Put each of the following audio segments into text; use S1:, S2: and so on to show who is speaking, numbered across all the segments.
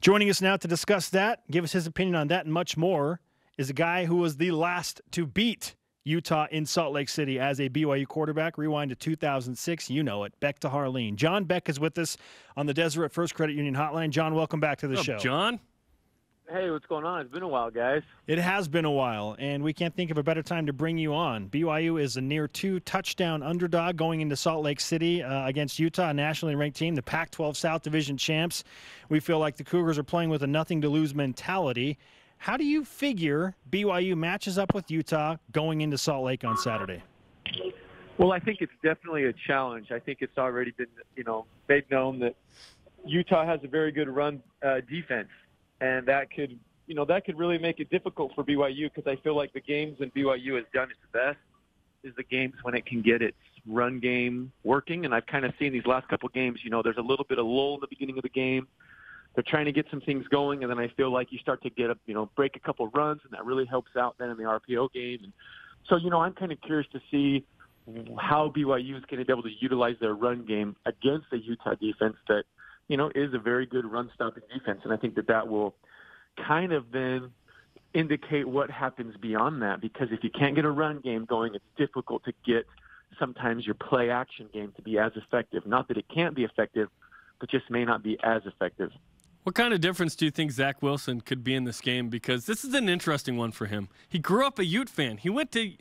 S1: Joining us now to discuss that, give us his opinion on that and much more, is a guy who was the last to beat Utah in Salt Lake City as a BYU quarterback. Rewind to 2006, you know it. Beck to Harleen. John Beck is with us on the Deseret First Credit Union Hotline. John, welcome back to the show.
S2: John?
S3: Hey, what's going on? It's been a while, guys.
S1: It has been a while, and we can't think of a better time to bring you on. BYU is a near 2-touchdown underdog going into Salt Lake City against Utah, a nationally ranked team, the Pac-12 South Division champs. We feel like the Cougars are playing with a nothing-to-lose mentality. How do you figure BYU matches up with Utah going into Salt Lake on Saturday?
S3: Well, I think it's definitely a challenge. I think it's already been, made known that Utah has a very good run defense. And that could really make it difficult for BYU, because I feel like the games when BYU has done its best is the games when it can get its run game working. And I've kind of seen these last couple games, there's a little bit of lull in the beginning of the game. They're trying to get some things going, and then I feel like you start to get break a couple runs, and that really helps out then in the RPO game. And so, I'm kind of curious to see how BYU is going to be able to utilize their run game against the Utah defense that, is a very good run-stopping defense. And I think that will kind of then indicate what happens beyond that, because if you can't get a run game going, it's difficult to get sometimes your play-action game to be as effective. Not that it can't be effective, but just may not be as effective.
S2: What kind of difference do you think Zach Wilson could be in this game? Because this is an interesting one for him. He grew up a Ute fan. He went to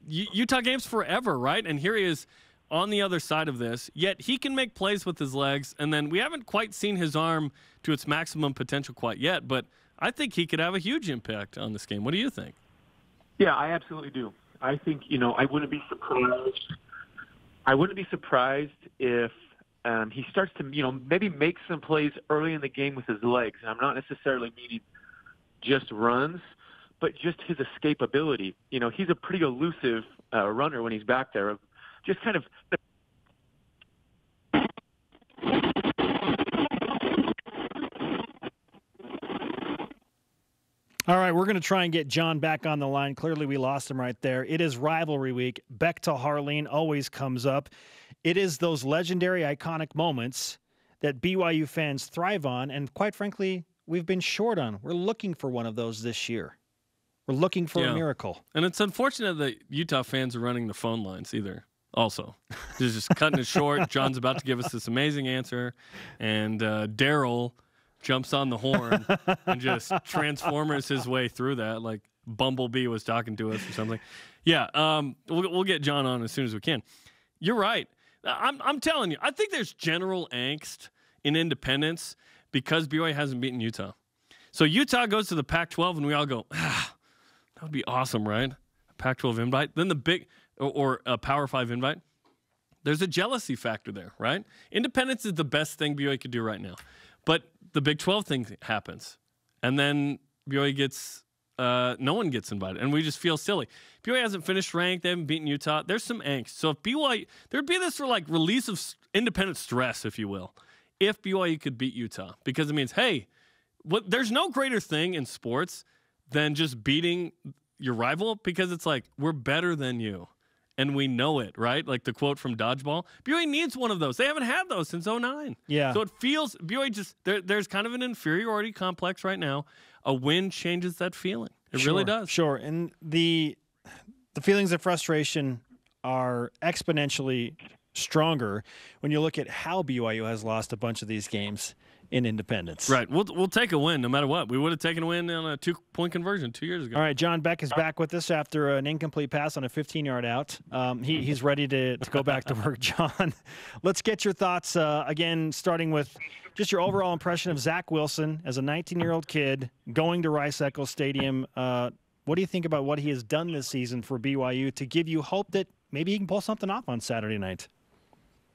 S2: Utah games forever, right? And here he is on the other side of this, yet he can make plays with his legs, and then we haven't quite seen his arm to its maximum potential quite yet, but I think he could have a huge impact on this game. What do you think?
S3: Yeah, I absolutely do. I think, I wouldn't be surprised. I wouldn't be surprised if he starts to, maybe make some plays early in the game with his legs. And I'm not necessarily meaning just runs, but just his escapability. He's a pretty elusive runner when he's back there. Just kind of.
S1: All right, we're going to try and get John back on the line. Clearly, we lost him right there. It is rivalry week. Beck to Harleen always comes up. It is those legendary, iconic moments that BYU fans thrive on, and quite frankly, we've been short on. We're looking for one of those this year. We're looking for a miracle.
S2: And it's unfortunate that Utah fans are running the phone lines either. Also, just cutting it short. John's about to give us this amazing answer, and Daryl jumps on the horn and just transformers his way through that, like Bumblebee was talking to us or something. Yeah, we'll get John on as soon as we can. You're right. I'm telling you, I think there's general angst in Independence because BYU hasn't beaten Utah. So Utah goes to the Pac-12, and we all go, that would be awesome, right? A Pac-12 invite. Then the big... or a Power 5 invite, there's a jealousy factor there, right? Independence is the best thing BYU could do right now. But the Big 12 thing happens, and then BYU gets no one gets invited, and we just feel silly. BYU hasn't finished ranked. They haven't beaten Utah. There's some angst. So if BYU, there'd be this sort of like release of independent stress, if you will, if BYU could beat Utah. Because it means, hey, there's no greater thing in sports than just beating your rival, because it's like, we're better than you. And we know it, right? Like the quote from Dodgeball. BYU needs one of those. They haven't had those since 2009.
S1: Yeah.
S2: So it feels, BYU just, there's kind of an inferiority complex right now. A win changes that feeling. It really does.
S1: Sure. And the feelings of frustration are exponentially stronger when you look at how BYU has lost a bunch of these games in Independence.
S2: Right. We'll take a win no matter what. We would have taken a win on a 2-point conversion 2 years ago.
S1: All right, John Beck is back with us after an incomplete pass on a 15-yard out. He's ready to go back to work. John, let's get your thoughts, again, starting with just your overall impression of Zach Wilson as a 19-year-old kid going to Rice-Eccles Stadium. What do you think about what he has done this season for BYU to give you hope that maybe he can pull something off on Saturday night?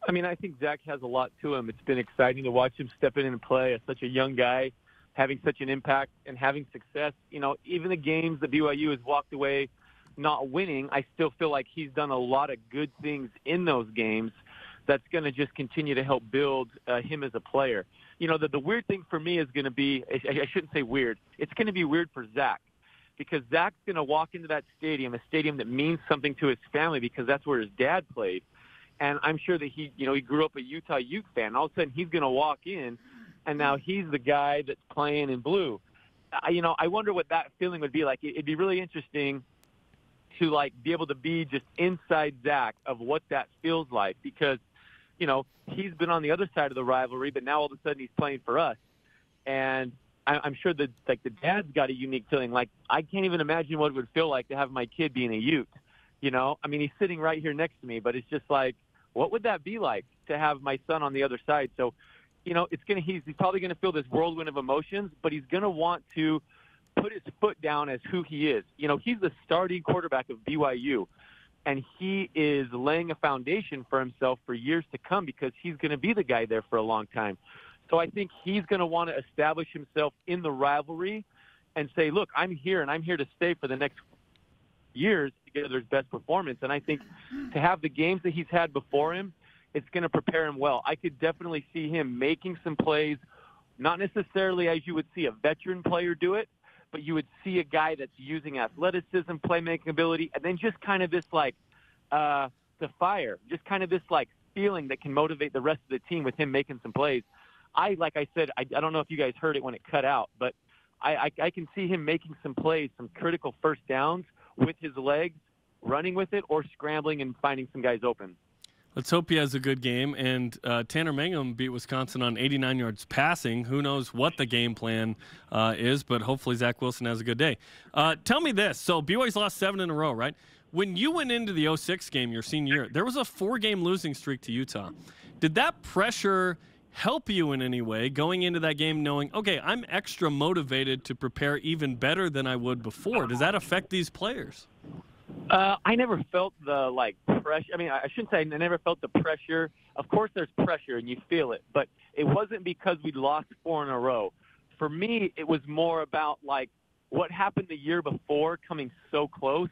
S3: I mean, I think Zach has a lot to him. It's been exciting to watch him step in and play as such a young guy, having such an impact and having success. Even the games that BYU has walked away not winning, I still feel like he's done a lot of good things in those games that's going to just continue to help build him as a player. The weird thing for me is going to be, I shouldn't say weird, it's going to be weird for Zach, because Zach's going to walk into that stadium, a stadium that means something to his family because that's where his dad played. And I'm sure that he grew up a Utah Ute fan. All of a sudden, he's going to walk in and now he's the guy that's playing in blue. I wonder what that feeling would be like. It'd be really interesting to, like, be able to be just inside Zach of what that feels like, because, he's been on the other side of the rivalry, but now all of a sudden he's playing for us. And I'm sure that, like, the dad's got a unique feeling. Like, I can't even imagine what it would feel like to have my kid being a Ute. I mean, he's sitting right here next to me, but it's just like, what would that be like to have my son on the other side? So, he's probably going to feel this whirlwind of emotions, but he's going to want to put his foot down as who he is. He's the starting quarterback of BYU, and he is laying a foundation for himself for years to come because he's going to be the guy there for a long time. So I think he's going to want to establish himself in the rivalry and say, look, I'm here, and I'm here to stay for the next years to get his best performance. And I think to have the games that he's had before him, it's going to prepare him well. I could definitely see him making some plays, not necessarily as you would see a veteran player do it, but you would see a guy that's using athleticism, playmaking ability, and then just kind of this, like, the fire, just kind of this, like, feeling that can motivate the rest of the team with him making some plays. Like I said, I don't know if you guys heard it when it cut out, but I can see him making some plays, some critical first downs with his legs, running with it, or scrambling and finding some guys open.
S2: Let's hope he has a good game. And Tanner Mangum beat Wisconsin on 89 yards passing. Who knows what the game plan is, but hopefully Zach Wilson has a good day. Tell me this. So BYU's lost 7 in a row, right? When you went into the 06 game your senior year, there was a 4-game losing streak to Utah. Did that pressure help you in any way going into that game knowing, okay, I'm extra motivated to prepare even better than I would before? Does that affect these players?
S3: I never felt the, like, pressure. I mean, I shouldn't say I never felt the pressure. Of course there's pressure and you feel it, but it wasn't because we lost 4 in a row. For me, it was more about, like, what happened the year before coming so close.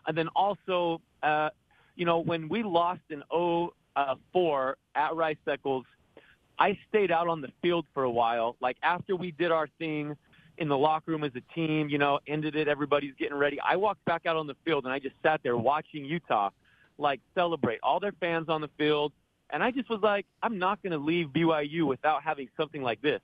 S3: And then also, when we lost in 04 at Rice Eccles, I stayed out on the field for a while. Like, after we did our thing in the locker room as a team, ended it, everybody's getting ready, I walked back out on the field, and I just sat there watching Utah, like, celebrate, all their fans on the field. And I just was like, I'm not going to leave BYU without having something like this.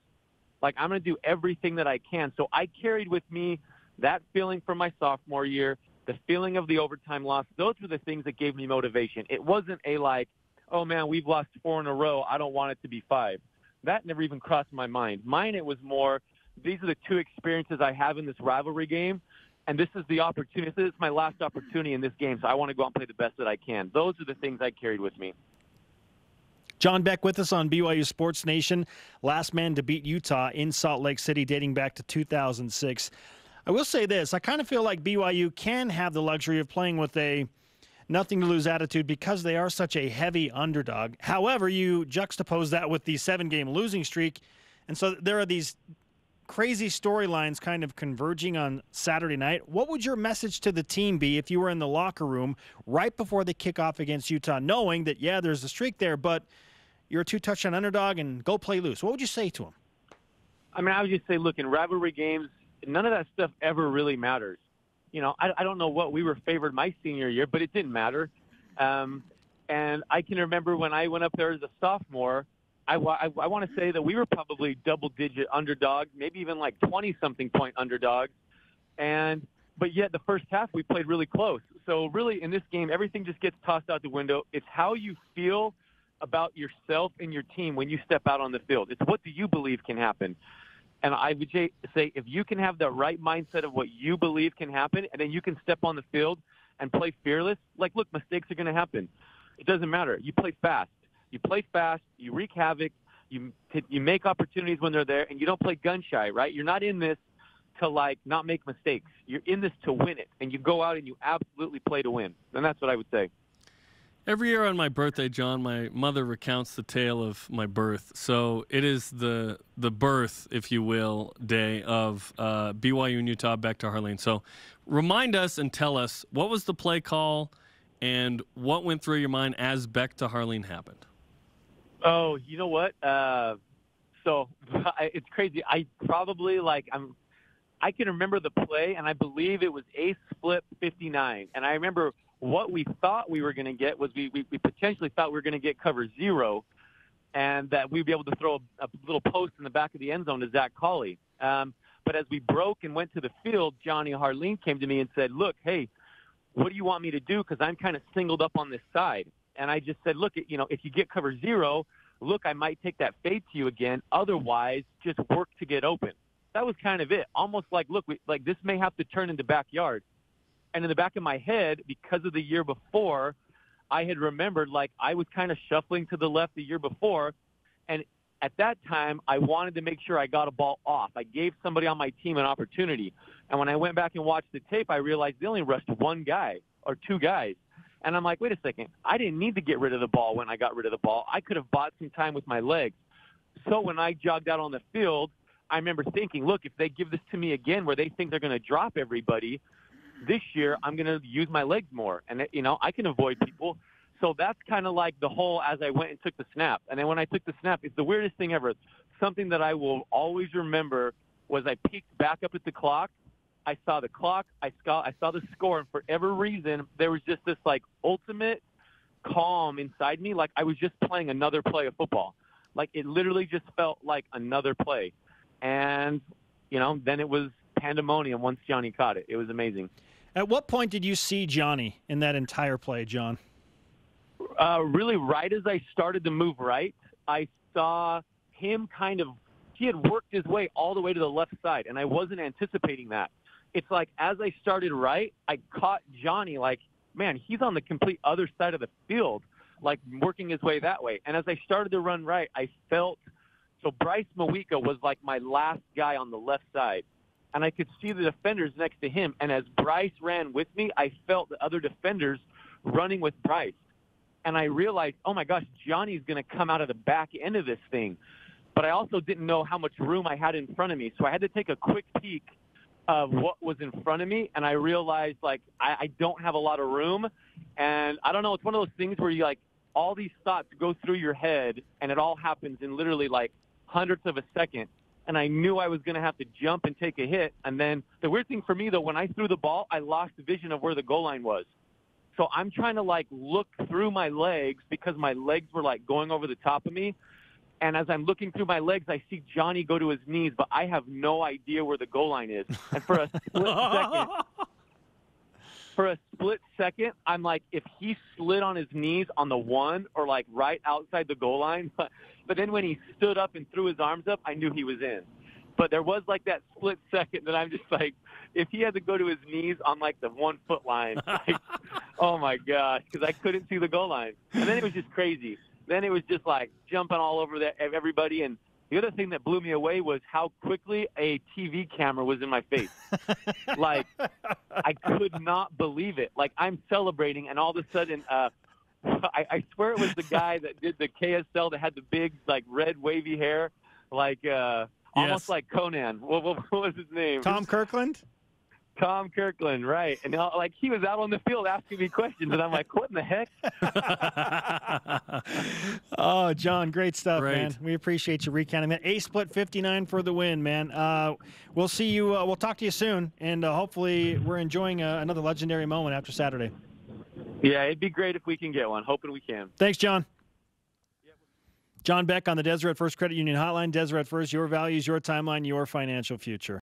S3: Like, I'm going to do everything that I can. So I carried with me that feeling from my sophomore year, the feeling of the overtime loss. Those were the things that gave me motivation. It wasn't a, like, oh, man, we've lost 4 in a row, I don't want it to be 5. That never even crossed my mind. Mine, it was more, these are the 2 experiences I have in this rivalry game, and this is the opportunity. This is my last opportunity in this game, so I want to go out and play the best that I can. Those are the things I carried with me.
S1: John Beck with us on BYU Sports Nation, last man to beat Utah in Salt Lake City dating back to 2006. I will say this, I kind of feel like BYU can have the luxury of playing with a nothing-to-lose attitude because they are such a heavy underdog. However, you juxtapose that with the 7-game losing streak, and so there are these crazy storylines kind of converging on Saturday night. What would your message to the team be if you were in the locker room right before they kick off against Utah, knowing that, yeah, there's a streak there, but you're a 2-touchdown underdog and go play loose? What would you say to them?
S3: I mean, I would just say, look, in rivalry games, none of that stuff ever really matters. I don't know what we were favored my senior year, but it didn't matter. And I can remember when I went up there as a sophomore, I want to say that we were probably double-digit underdogs, maybe even like 20-something point underdogs. But yet the first half we played really close. So really in this game, everything just gets tossed out the window. It's how you feel about yourself and your team when you step out on the field. It's what do you believe can happen. And I would say if you can have the right mindset of what you believe can happen, and then you can step on the field and play fearless, like, look, mistakes are going to happen. It doesn't matter. You play fast. You wreak havoc, you make opportunities when they're there, and you don't play gun shy, right? You're not in this to, like, not make mistakes. You're in this to win it, and you go out and you absolutely play to win. And that's what I would say.
S2: Every year on my birthday, John, my mother recounts the tale of my birth. So it is the birth, if you will, day of BYU and Utah back to Harline. So remind us and tell us, what was the play call and what went through your mind as Beck to Harline happened?
S3: Oh, you know what? So it's crazy. I probably, I can remember the play, and I believe it was ace flip 59. And I remember what we thought we were going to get was we potentially thought we were going to get cover 0. and that we'd be able to throw a little post in the back of the end zone to Zach Colley. But as we broke and went to the field, Johnny Harleen came to me and said, look, hey, what do you want me to do? Because I'm kind of singled up on this side. And I just said, look, if you get cover 0, look, I might take that fade to you again. Otherwise, just work to get open. That was kind of it. Almost like, look, this may have to turn into backyard. And in the back of my head, because of the year before, I had remembered, like, I was kind of shuffling to the left the year before. And at that time, I wanted to make sure I got a ball off. I gave somebody on my team an opportunity. And when I went back and watched the tape, I realized they only rushed one guy or two guys. And I'm like, wait a second. I didn't need to get rid of the ball when I got rid of the ball. I could have bought some time with my legs. So when I jogged out on the field, I remember thinking, look, if they give this to me again where they think they're going to drop everybody, this year I'm going to use my legs more. And, I can avoid people. So that's kind of like the whole as I went and took the snap. And then when I took the snap, it's the weirdest thing ever. Something that I will always remember was I peeked back up at the clock. I saw the clock. I saw the score. And for every reason, there was just this, like, ultimate calm inside me. Like I was just playing another play of football. Like it literally just felt like another play. And, then it was pandemonium once Johnny caught it. It was amazing.
S1: At what point did you see Johnny in that entire play, John?
S3: Really right as I started to move right, I saw him he had worked his way all the way to the left side, and I wasn't anticipating that. It's like as I started right, I caught Johnny like, man, he's on the complete other side of the field, like working his way that way. And as I started to run right, I felt – so Bryce Mawika was like my last guy on the left side, and I could see the defenders next to him. And as Bryce ran with me, I felt the other defenders running with Bryce. And I realized, oh, my gosh, Johnny's going to come out of the back end of this thing. But I also didn't know how much room I had in front of me. So I had to take a quick peek of what was in front of me. And I realized, like, I don't have a lot of room. And I don't know, it's one of those things where you, like, all these thoughts go through your head, and it all happens in literally, like, hundredths of a second. And I knew I was going to have to jump and take a hit. And then the weird thing for me, though, when I threw the ball, I lost vision of where the goal line was. So I'm trying to, like, look through my legs because my legs were, like, going over the top of me. And as I'm looking through my legs, I see Johnny go to his knees, but I have no idea where the goal line is. And for a split second, I'm like, if he slid on his knees on the 1 or, like, right outside the goal line. But then when he stood up and threw his arms up, I knew he was in. But there was, like, that split second that I'm just like, if he had to go to his knees on, like, the 1 foot line, like, oh, my gosh, because I couldn't see the goal line. And then it was just crazy. Then it was just, like, jumping all over everybody. And the other thing that blew me away was how quickly a TV camera was in my face. Like, I could not believe it. Like, I'm celebrating, and all of a sudden, I swear it was the guy that did the KSL that had the big, like, red wavy hair, like almost like Conan. What was his name?
S1: Tom Kirkland?
S3: Tom Kirkland, right. And, like, he was out on the field asking me questions, and I'm like, what in the heck?
S1: Oh, John, great stuff,
S2: Great.
S1: man. We appreciate you recounting that. A-split 59 for the win, man. We'll see you. We'll talk to you soon, and hopefully we're enjoying another legendary moment after Saturday.
S3: Yeah, it'd be great if we can get one. Hoping we can.
S1: Thanks, John. John Beck on the Deseret First Credit Union Hotline. Deseret First, your values, your timeline, your financial future.